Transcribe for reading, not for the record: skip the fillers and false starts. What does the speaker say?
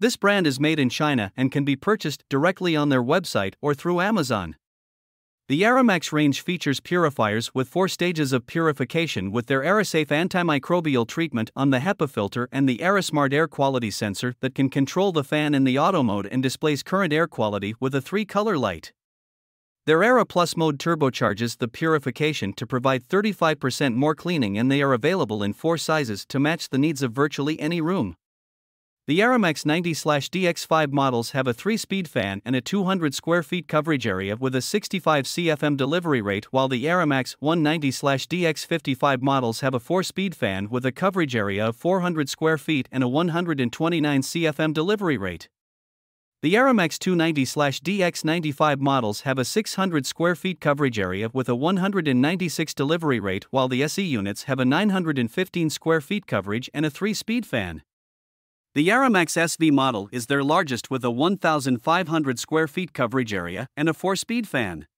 This brand is made in China and can be purchased directly on their website or through Amazon. The Aeramax range features purifiers with 4 stages of purification with their AeraSafe antimicrobial treatment on the HEPA filter and the AeraSmart air quality sensor that can control the fan in the auto mode and displays current air quality with a 3-color light. Their Aera Plus mode turbocharges the purification to provide 35% more cleaning, and they are available in 4 sizes to match the needs of virtually any room. The Aeramax 90/DX5 models have a 3-speed fan and a 200 square feet coverage area with a 65 CFM delivery rate, while the Aeramax 190/DX55 models have a 4-speed fan with a coverage area of 400 square feet and a 129 CFM delivery rate. The Aeramax 290/DX95 models have a 600 square feet coverage area with a 196 delivery rate, while the SE units have a 915 square feet coverage and a 3-speed fan. The Aeramax SV model is their largest with a 1,500 square feet coverage area and a 4-speed fan.